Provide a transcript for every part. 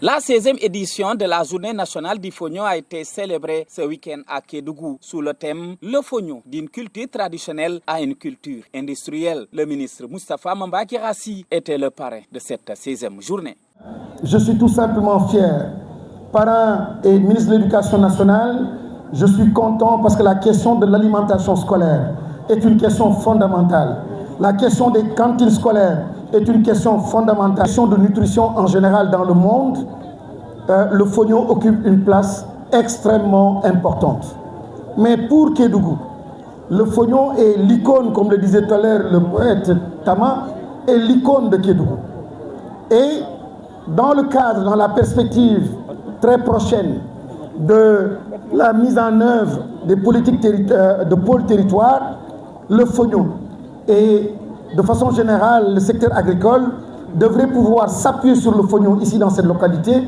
La 16e édition de la Journée nationale du Fognon a été célébrée ce week-end à Kédougou sous le thème « Le Fognon, d'une culture traditionnelle à une culture industrielle ». Le ministre Moustapha Mamba Guirassy était le parrain de cette 16e journée. Je suis tout simplement fier. Parrain et ministre de l'Éducation nationale, je suis content parce que la question de l'alimentation scolaire est une question fondamentale. La question des cantines scolaires est une question fondamentale. La question de nutrition en général dans le monde, le Fognon occupe une place extrêmement importante. Mais pour Kédougou, le Fognon est l'icône, comme le disait tout à l'heure le poète Tama, est l'icône de Kédougou. Et dans le cadre, dans la perspective très prochaine de la mise en œuvre des politiques de pôle territoire, le Fognon et de façon générale le secteur agricole devrait pouvoir s'appuyer sur le Fognon ici dans cette localité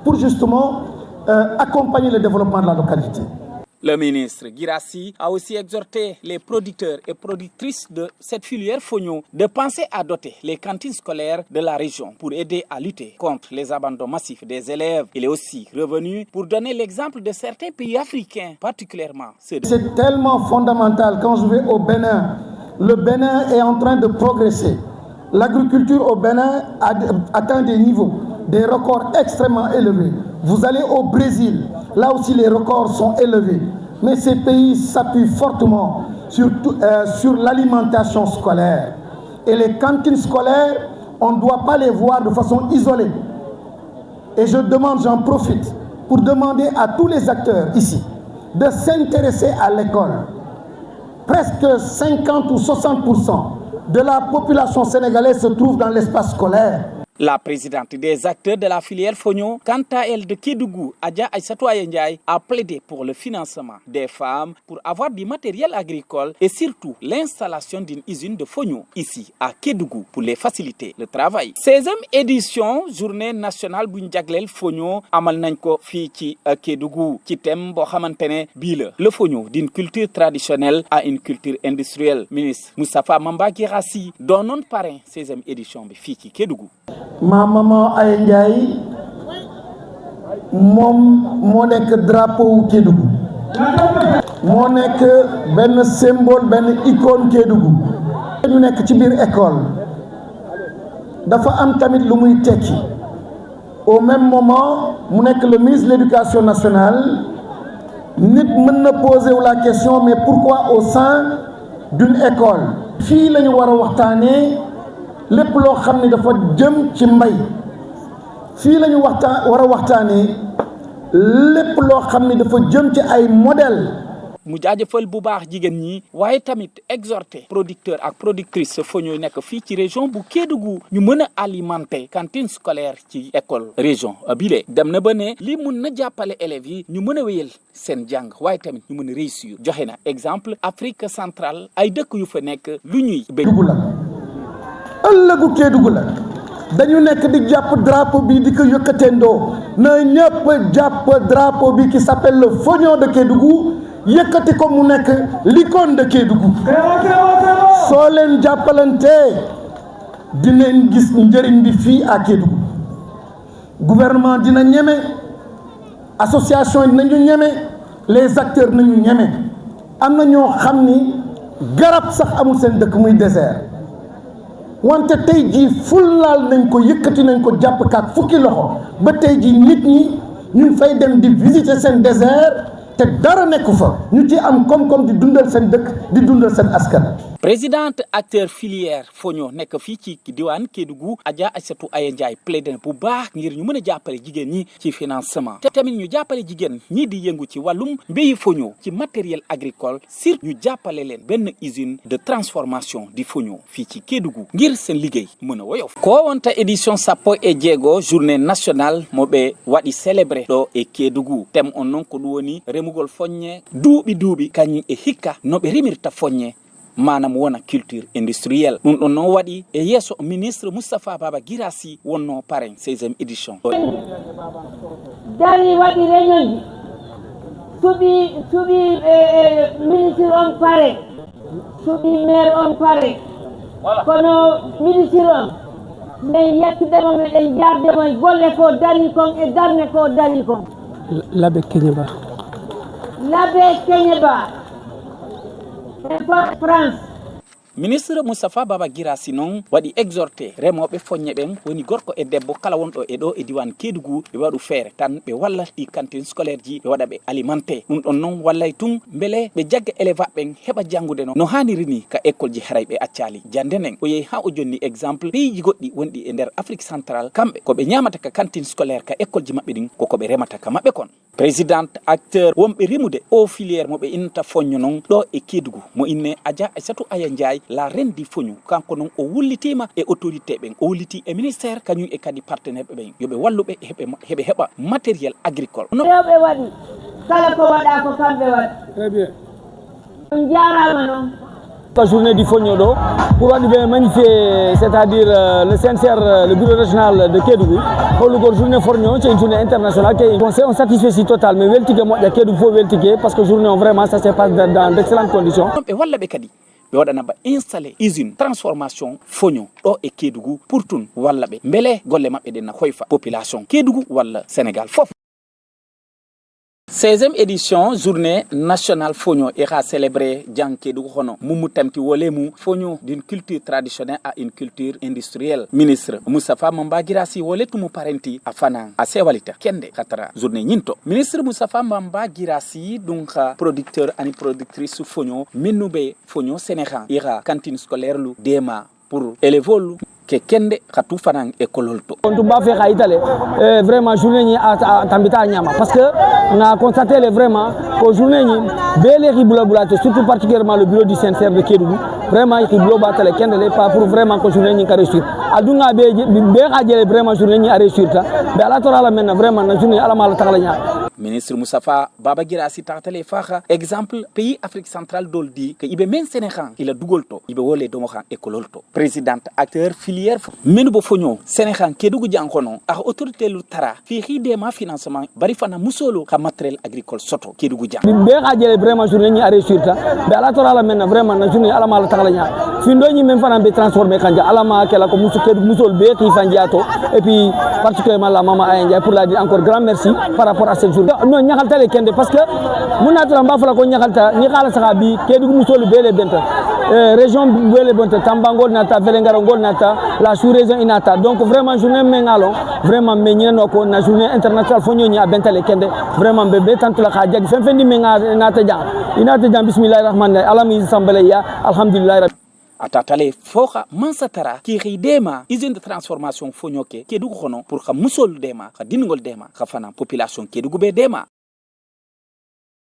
pour justement accompagner le développement de la localité. Le ministre Guirassy a aussi exhorté les producteurs et productrices de cette filière Fognon de penser à doter les cantines scolaires de la région pour aider à lutter contre les abandons massifs des élèves. Il est aussi revenu pour donner l'exemple de certains pays africains, particulièrement ceux de... C'est tellement fondamental. Quand je vais au Bénin, le Bénin est en train de progresser. L'agriculture au Bénin atteint des niveaux, des records extrêmement élevés. Vous allez au Brésil, là aussi les records sont élevés. Mais ces pays s'appuient fortement sur l'alimentation scolaire. Et les cantines scolaires, on ne doit pas les voir de façon isolée. Et je demande, j'en profite, pour demander à tous les acteurs ici de s'intéresser à l'école. Presque 50 ou 60% de la population sénégalaise se trouve dans l'espace scolaire. La présidente des acteurs de la filière Fognon, quant à elle de Kédougou, Adja Aïssatou Ayendiaye, a plaidé pour le financement des femmes pour avoir du matériel agricole et surtout l'installation d'une usine de Fognon ici à Kédougou pour les faciliter le travail. 16e édition journée nationale bu ñu jagleel Fognon amal nañ ko fii ci Kédougou ci thème boo xamante ne bii la le Fognon d'une culture traditionnelle à une culture industrielle. Ministre Moustapha Mamba Guirassy doonoon parrain 16e édition bi fii ci Kédougou. Ma maman Aye Ndiaye moom moo nekk drapeau Kédougou moo nekk benn symbole benn icône Kédougou. ñu nekk ci biir école dafa am tamit lu muy tekki au même moment mu nekk le ministre de l'Éducation nationale nit mën na poser wu la question mais pourquoi au sein d'une école. fii la ñu war a waxtaanee lépp loo xam ne dafa jëm ci mbay fii la ñu war a waxtaanee lépp loo xam ne dafa jëm ci ay modèle mu jaajëfal bu baax jigéen ñi waaye tamit exhorté producteur ak productrice Fognon nekk fii ci région bu Kédougou ñu mën a alimenter cantine scolaire ci école région bile dem na ba ne lii mun na jàppale élèves yi ñu mën a wéyal seen jàng waaye tamit ñu mën a réussir joxe na exemple Afrique centrale ay dëkk yu fa nekk lu ñuy béy. ëllëgu Kédougou la dañu nekk di jàpp drapeau bi di ko yëkkateendoo na ñëpp jàpp drapeau bi qui s'appelle le Fognon de Kédougou yëkkati ko mu nekk l'icône de Kédougou. soo leen jàppalantee dinañ gis njëriñ bi fii à Kédougou. gouvernement dina ñeme association dinañu ñeme les acteurs nañu ñeme am na ñoo xam ni garab sax amul seen dëkk muy désert. wante tey jii fullaal nañ ko yëkkati nañ ko jàpp kaak fukki loxo ba tey jii nit ñi ñu fay dem di visiter seen désert te dara nekku fa ñu ci am koom-koom di dundal seen dëkk di dundal seen askan. présidente acteur filière Fognon nekk fii ci diwaan Kédougou Adja Aïssatou Ayendiaye plaidé bu baax ngir ñu mën a jàppale jigéen ñi ci financement te tamit ñu jàppale jigéen ñii di yëngu ci wàllum mbéyi Fognon ci matériel agricole surtout ñu jàppale leen benn usine de transformation di Fognon fii ci Kédougou ngir seen liggéey mën a woyof ko wonta édition sappo e jeego journée nationale moɓe waɗi célébré ɗo e Kédougou thème on noon ko ɗum woni remugol foññe duuɓi kañum e hikka no ɓe remirta foññe manam wona culture industrielle ɗum ɗon noon waɗi e yesso ministre Moustapha Baba Guirassy wonno parrain 16e édition dari waɗi réunion ji suuɓi ministre on parrain suuɓi maire on parrain kono ministre on mais yettudema meɗen jardemo e golle ko dañi kon e darne ko dañi kon. L'abbé Kenyeba. L'abbé Kenyeba e France. ministre Moustapha Baba Guirassy noon waɗi exhorté remoɓe foññe ɓen woni gorko e debbo kala wonɗo e ɗo e diwan Kédougou ɓe waɗu feere tan ɓe walla ɗi cantine scolaire ji ɓe waɗa ɓe alimenté ɗum ɗon noon wallay tun beele ɓe jagga élève ɓen heɓa janggude no haniri ni ka école ji haray ɓe accali jande nden o yeehi ha o jonni exemple pays ji goɗɗi wonɗi e nder Afrique centrale kamɓe koɓe ñamata ka cantine scolaire ka école ji maɓɓe ɗin kokoɓe remata ka maɓɓe kon présidente acteur wonɓe remude o filière moɓe innata foñño noon ɗo e Kédougou mo inne Adja Aissatou Aya Ndiaye la reine du foño kanko noon o wullitima e autorité ɓen o wulliti e ministère kañum e kadi partenaire ɓen yoɓe walluɓe heɓe heɓa matériel agricole rewɓe waɗi kala ko waɗa ko kamɓe waɗi très bien on jarama noon. La journée du Fognodo pour magnifier, c'est-à-dire le CNCR, le bureau régional de Kédougou. Pour le journée Fogno, c'est une journée internationale qui est satisfait total, mais Kédougou faut parce que journée vraiment ça se passe dans d'excellentes conditions. Et voilà bekadi. Ɓe waɗana ba installé usine transformation fogno ɗo e Kédougou pour tun walla ɓe beele golle maɓɓe ɗen na hoyfa population Kédougou walla Sénégal fof. 16e édition journée nationale fogno ira célébrer Jan Kédougou hono mumu tamti wolemu fogno d'une culture traditionnelle à une culture industrielle. Ministre Moustapha Mamba Guirassy woletumu parenti a fanan a sewalita kende katara journée nyinto. Ministre Moustapha Mamba Guirassy donc producteur ani productrice su fogno minube fogno Sénégal ira cantine scolaire lu dema pour élèves ke kende khatu fanan école to on ba fe khayitale vraiment journée ni a tambita nyama parce que on a constaté vraiment que journée ni bele ribula bulate surtout particulièrement le bureau du CNCR de Kédougou vraiment ribula batale kende pas pour vraiment que journée ni ka réussir adunga be khajele vraiment journée ni a réussir ta be ala tora la men vraiment na journée ala mal takala nya. Ministre Moustapha Baba Guirassy tartale faxa exemple pays Afrique centrale doldi que ibe men Sénégal ila dugolto ibe wole domo xan école to présidente acteur filière menu bo fogno Sénégal Kédougou jankono ak autorité lu tara fi xidema financement bari fana musolo ka matériel agricole soto Kédougou jang be xajele vraiment journée ni a réussir ta be ala tora la men vraiment na journée ala mal takala nya fi ndo ñi men fana be transformer kanja ala ma kala ko musu Kédougou musol be ki fandiato et puis particulièrement la maman Aya Ndiaye pour la dire encore grand merci par rapport à cette journée. Non ñaxalta le kende parce que muna tara mba fala ko ñaxalta ni xala saxa bi Kédougou musolu bele benta région bele benta Tambangol nata Vélingara ngol nata la sous-région inata donc vraiment journée mengalo vraiment meñeno ko na journée internationale fonyo ñi a benta le kende vraiment be tantu la xa jag fen fen di menga nata jang bismillahir rahmanir rahim alami sambale ya alhamdulillah rabbi atatale foka mansatara ki xidema usine de transformation fogno ke Kédougou xono pour xa musol dema xa dingol dema xa fana population Kédougou be dema